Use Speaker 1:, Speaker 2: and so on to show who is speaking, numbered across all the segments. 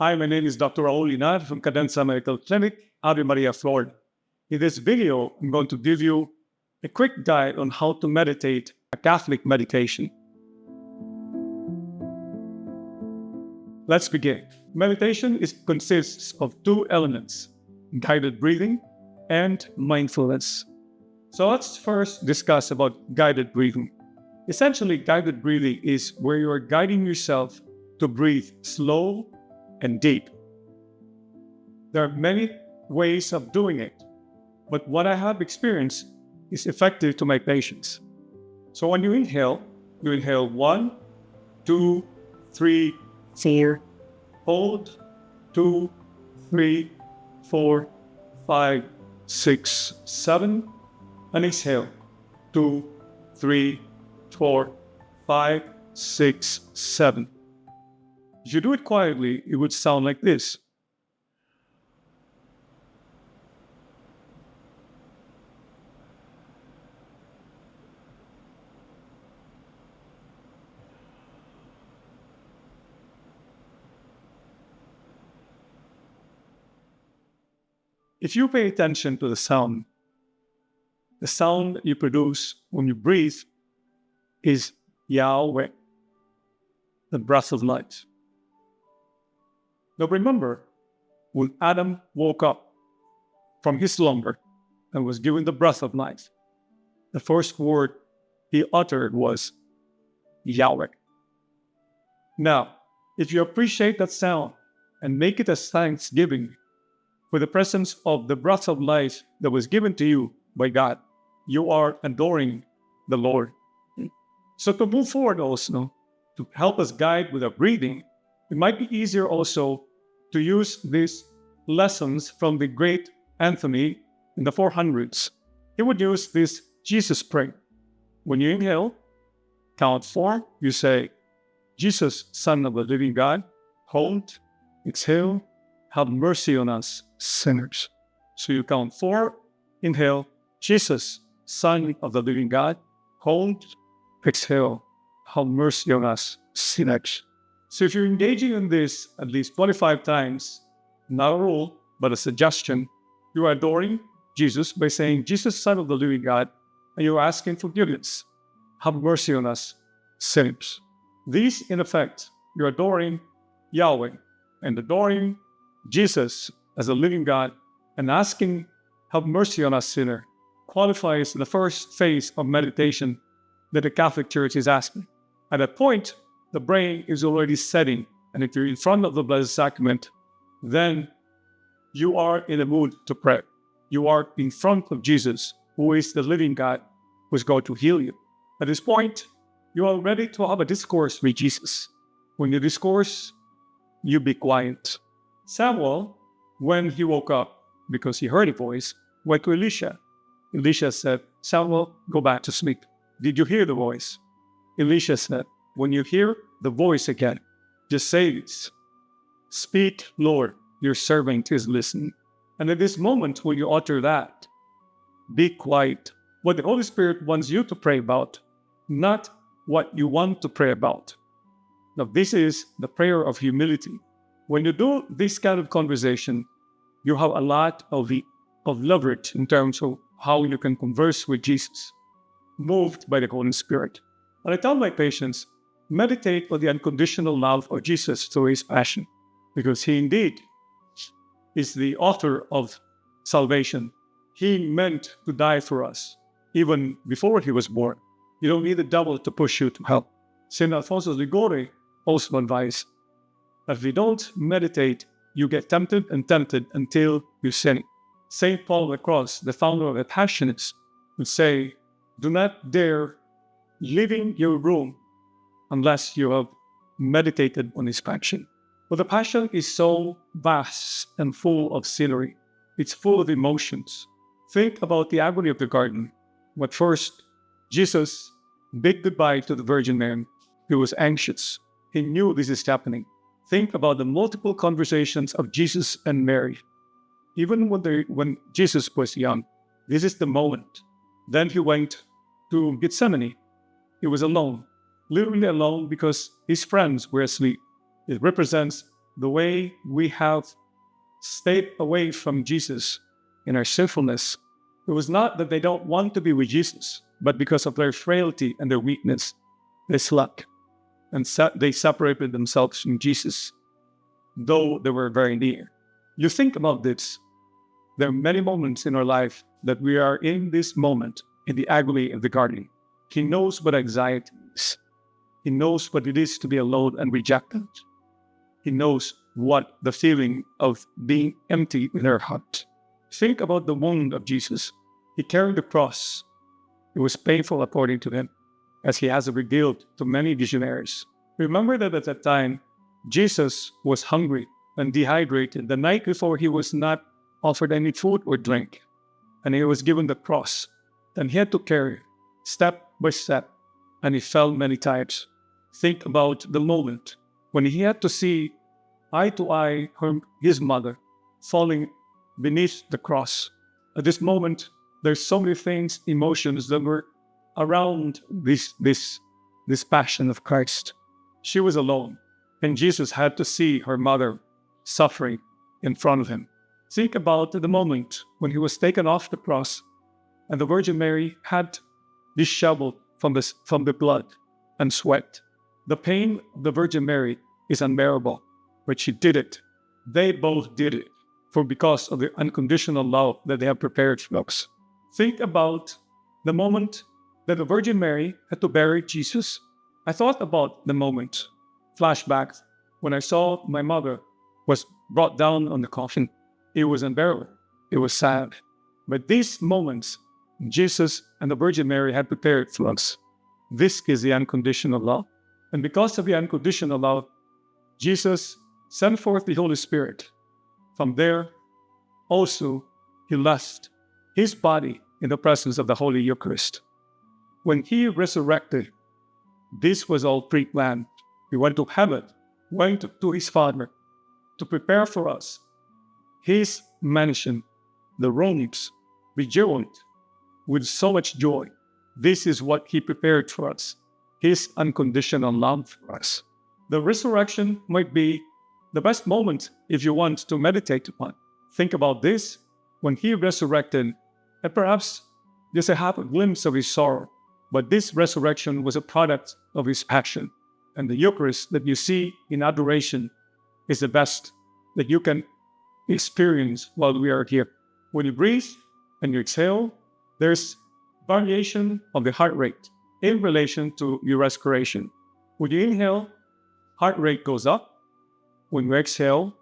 Speaker 1: Hi, my name is Dr. Raúl Enad from Cadenza Medical Clinic, Ave Maria, Florida. In this video, I'm going to give you a quick guide on how to meditate a Catholic meditation. Let's begin. Meditation consists of two elements, guided breathing and mindfulness. So let's first discuss about guided breathing. Essentially, guided breathing is where you are guiding yourself to breathe slow and deep. There are many ways of doing it, but what I have experienced is effective to my patients. So when you inhale 1, 2, 3, 4, hold 2, 3, 4, 5, 6, 7, and exhale 2, 3, 4, 5, 6, 7. If you do it quietly, it would sound like this. If you pay attention to the sound you produce when you breathe is Yahweh, the breath of life. Now remember, when Adam woke up from his slumber and was given the breath of life, the first word he uttered was Yahweh. Now, if you appreciate that sound and make it as thanksgiving for the presence of the breath of life that was given to you by God, you are adoring the Lord. So to move forward also, to help us guide with our breathing, it might be easier also to use these lessons from the great Anthony in the 400s. He would use this Jesus prayer. When you inhale, count 4, you say, Jesus, Son of the living God, hold, exhale, have mercy on us, sinners. So you count 4, inhale, Jesus, Son of the living God, hold, exhale, have mercy on us, sinners. So if you're engaging in this at least 25 times, not a rule, but a suggestion, you are adoring Jesus by saying, Jesus, Son of the living God, and you're asking forgiveness. Have mercy on us, sinners. These, in effect, you're adoring Yahweh and adoring Jesus as a living God and asking, have mercy on us, sinner, qualifies the first phase of meditation that the Catholic Church is asking. At that point, the brain is already setting, and if you're in front of the Blessed Sacrament, then you are in a mood to pray. You are in front of Jesus, who is the living God, who is going to heal you. At this point, you are ready to have a discourse with Jesus. When you discourse, you be quiet. Samuel, when he woke up, because he heard a voice, went to Elisha. Elisha said, Samuel, go back to sleep. Did you hear the voice? Elisha said, when you hear the voice again, just say this. Speak, Lord, your servant is listening. And at this moment, when you utter that, be quiet. What the Holy Spirit wants you to pray about, not what you want to pray about. Now, this is the prayer of humility. When you do this kind of conversation, you have a lot of leverage in terms of how you can converse with Jesus, moved by the Holy Spirit. And I tell my patients, meditate on the unconditional love of Jesus through his passion, because he indeed is the author of salvation. He meant to die for us, even before he was born. You don't need the devil to push you to hell. St. Alfonso Ligori also advised that if you don't meditate, you get tempted and tempted until you sin. St. Paul of the Cross, the founder of the Passionists, would say, do not dare leaving your room unless you have meditated on his passion. But the passion is so vast and full of scenery. It's full of emotions. Think about the agony of the garden. When first Jesus bid goodbye to the Virgin Mary, he was anxious. He knew this is happening. Think about the multiple conversations of Jesus and Mary. Even when Jesus was young, this is the moment. Then he went to Gethsemane. He was alone, literally alone because his friends were asleep. It represents the way we have stayed away from Jesus in our sinfulness, it was not that they don't want to be with Jesus, but because of their frailty and their weakness, they slept and they separated themselves from Jesus, though they were very near. You think about this. There are many moments in our life that we are in this moment, in the agony of the garden. He knows what anxiety is. He knows what it is to be alone and rejected. He knows what the feeling of being empty in our heart. Think about the wound of Jesus. He carried the cross. It was painful according to him, as he has revealed to many visionaries. Remember that at that time, Jesus was hungry and dehydrated. The night before, he was not offered any food or drink, and he was given the cross. Then he had to carry it step by step, and he fell many times. Think about the moment when he had to see eye to eye his mother falling beneath the cross. At this moment, there's so many things, emotions that were around this passion of Christ. She was alone, and Jesus had to see her mother suffering in front of him. Think about the moment when he was taken off the cross, and the Virgin Mary had disheveled from the blood and sweat. The pain of the Virgin Mary is unbearable, but she did it. They both did it because of the unconditional love that they have prepared for us. Think about the moment that the Virgin Mary had to bury Jesus. I thought about the moment, flashbacks, when I saw my mother was brought down on the coffin. It was unbearable. It was sad. But these moments, Jesus and the Virgin Mary had prepared for us. This is the unconditional love. And because of the unconditional love, Jesus sent forth the Holy Spirit. From there, also, he left his body in the presence of the Holy Eucharist. When he resurrected, this was all pre-planned. He went to heaven, went to his Father to prepare for us his mansion, the rooms, rejuvenate with so much joy. This is what he prepared for us, his unconditional love for us. The resurrection might be the best moment if you want to meditate upon. Think about this when he resurrected, and perhaps just a glimpse of his sorrow. But this resurrection was a product of his passion. And the Eucharist that you see in adoration is the best that you can experience while we are here. When you breathe and you exhale, there's variation of the heart rate in relation to your respiration. When you inhale, heart rate goes up. When you exhale,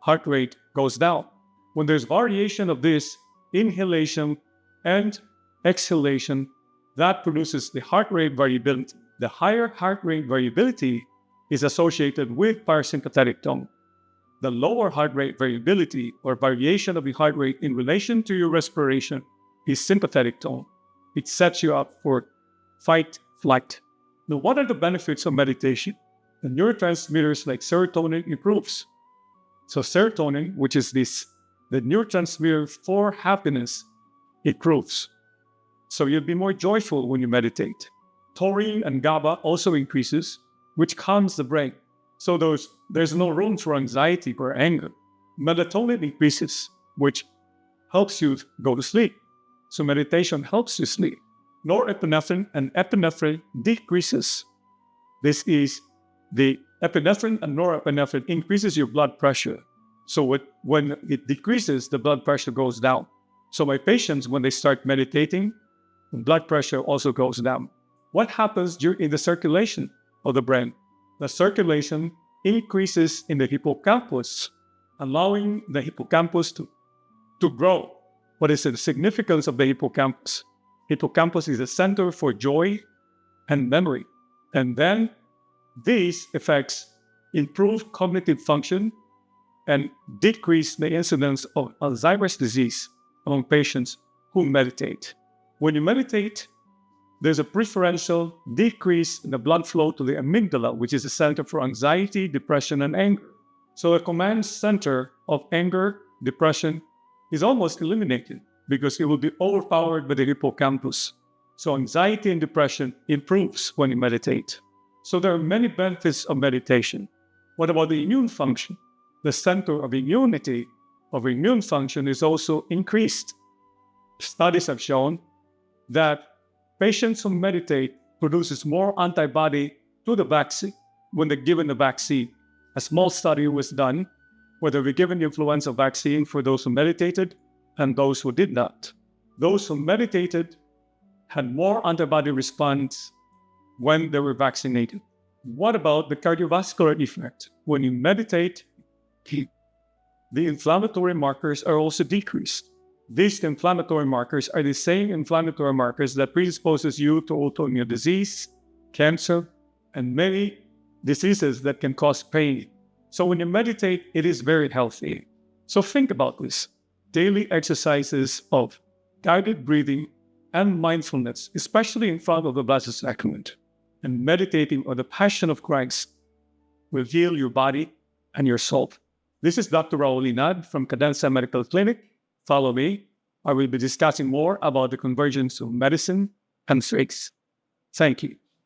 Speaker 1: heart rate goes down. When there's variation of this inhalation and exhalation, that produces the heart rate variability. The higher heart rate variability is associated with parasympathetic tone. The lower heart rate variability or variation of the heart rate in relation to your respiration is sympathetic tone. It sets you up for fight, flight. Now, what are the benefits of meditation? The neurotransmitters like serotonin improves. So serotonin, which is the neurotransmitter for happiness, improves. So you'll be more joyful when you meditate. Taurine and GABA also increases, which calms the brain. So there's no room for anxiety or anger. Melatonin increases, which helps you go to sleep. So meditation helps you sleep. Norepinephrine and epinephrine decreases. This is the epinephrine and norepinephrine increases your blood pressure. So when it decreases, the blood pressure goes down. So my patients, when they start meditating, the blood pressure also goes down. What happens in the circulation of the brain? The circulation increases in the hippocampus, allowing the hippocampus to grow. What is the significance of the hippocampus? Hippocampus is a center for joy and memory. And then these effects improve cognitive function and decrease the incidence of Alzheimer's disease among patients who meditate. When you meditate, there's a preferential decrease in the blood flow to the amygdala, which is the center for anxiety, depression, and anger. So the command center of anger, depression, is almost eliminated because it will be overpowered by the hippocampus. So anxiety and depression improves when you meditate. So there are many benefits of meditation. What about the immune function? the center of immunity, of immune function, is also increased. Studies have shown that patients who meditate produces more antibody to the vaccine when they're given the vaccine. A small study was done where they were given the influenza vaccine for those who meditated and those who did not. Those who meditated had more antibody response when they were vaccinated. What about the cardiovascular effect? When you meditate, the inflammatory markers are also decreased. These inflammatory markers are the same inflammatory markers that predisposes you to autoimmune disease, cancer, and many diseases that can cause pain. So when you meditate, it is very healthy. So think about this. Daily exercises of guided breathing and mindfulness, especially in front of the Blessed Sacrament, and meditating on the Passion of Christ will heal your body and your soul. This is Dr. Raúl Enad from Cadenza Medical Clinic. Follow me. I will be discussing more about the convergence of medicine and faith. Thank you.